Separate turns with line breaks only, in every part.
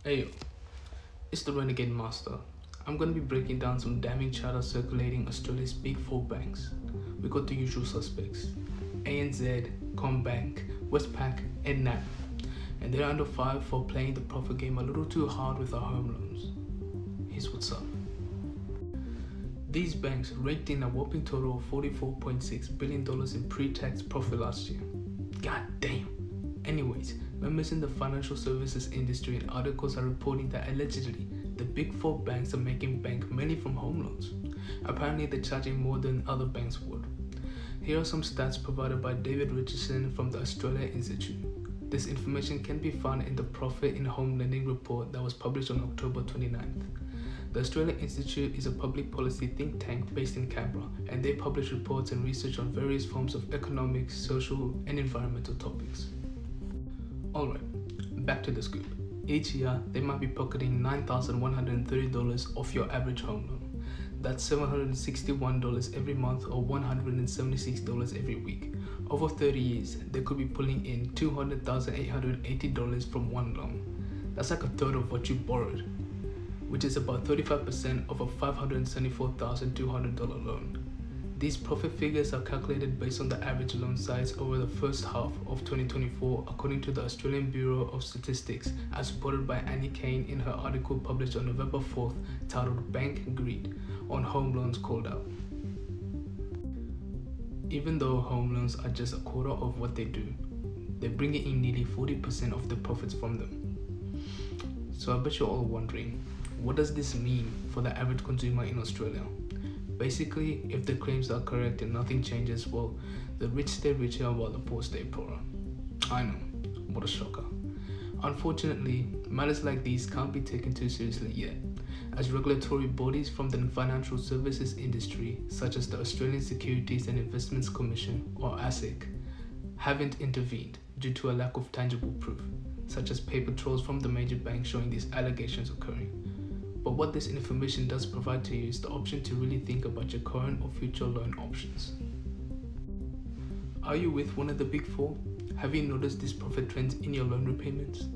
Hey yo, it's the Renegade Master. I'm gonna be breaking down some damning chatter circulating Australia's big four banks. We got the usual suspects: ANZ, CommBank, Westpac, and NAB. And they're under fire for playing the profit game a little too hard with our home loans. Here's what's up. These banks raked in a whopping total of $44.6 billion in pre-tax profit last year. God damn. Anyways, members in the financial services industry and articles are reporting that allegedly the big four banks are making bank mainly from home loans. Apparently they're charging more than other banks would. Here are some stats provided by David Richardson from the Australia Institute. This information can be found in the Profit in Home Lending report that was published on October 29th. The Australia Institute is a public policy think tank based in Canberra, and they publish reports and research on various forms of economic, social, and environmental topics. Alright, back to the scoop. Each year, they might be pocketing $9,130 off your average home loan. That's $761 every month or $176 every week. Over 30 years, they could be pulling in $200,880 from one loan. That's like a third of what you borrowed, which is about 35% of a $574,200 loan. These profit figures are calculated based on the average loan size over the first half of 2024 according to the Australian Bureau of Statistics, as reported by KANE in her article published on November 4th titled Bank Greed on Home Loans Called Out. Even though home loans are just a quarter of what they do, they're bringing in nearly 40% of the profits from them. So I bet you're all wondering, what does this mean for the average consumer in Australia? Basically, if the claims are correct and nothing changes, well, the rich stay richer while the poor stay poorer. I know, what a shocker. Unfortunately, matters like these can't be taken too seriously yet, as regulatory bodies from the financial services industry, such as the Australian Securities and Investments Commission, or ASIC, haven't intervened due to a lack of tangible proof, such as paper trails from the major banks showing these allegations occurring. But what this information does provide to you is the option to really think about your current or future loan options. Are you with one of the big four? Have you noticed these profit trends in your loan repayments?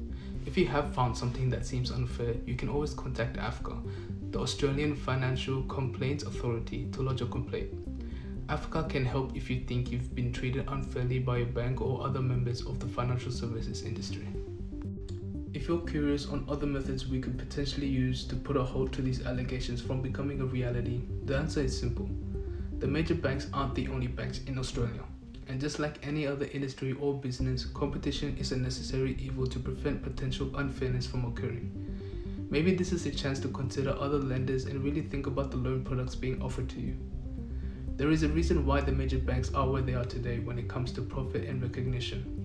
If you have found something that seems unfair, you can always contact AFCA, the Australian Financial Complaints Authority, to lodge a complaint. AFCA can help if you think you've been treated unfairly by your bank or other members of the financial services industry. If you're curious on other methods we could potentially use to put a halt to these allegations from becoming a reality, the answer is simple. The major banks aren't the only banks in Australia, and just like any other industry or business, competition is a necessary evil to prevent potential unfairness from occurring. Maybe this is a chance to consider other lenders and really think about the loan products being offered to you. There is a reason why the major banks are where they are today when it comes to profit and recognition.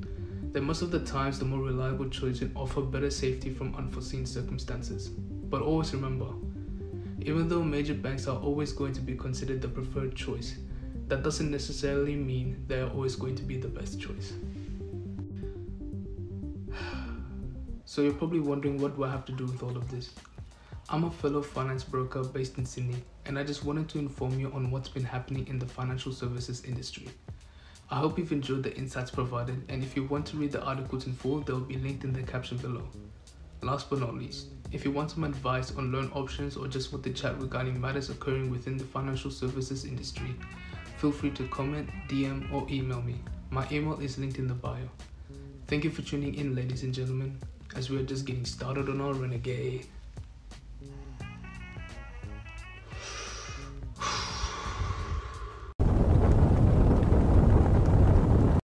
They're most of the times the more reliable choice and offer better safety from unforeseen circumstances. But always remember, even though major banks are always going to be considered the preferred choice, that doesn't necessarily mean they are always going to be the best choice. So you're probably wondering, what do I have to do with all of this? I'm a fellow finance broker based in Sydney, and I just wanted to inform you on what's been happening in the financial services industry. I hope you've enjoyed the insights provided, and if you want to read the articles in full, they will be linked in the caption below. Last but not least, if you want some advice on loan options or just want to chat regarding matters occurring within the financial services industry, feel free to comment, DM, or email me. My email is linked in the bio. Thank you for tuning in, ladies and gentlemen, as we are just getting started on our Renegade.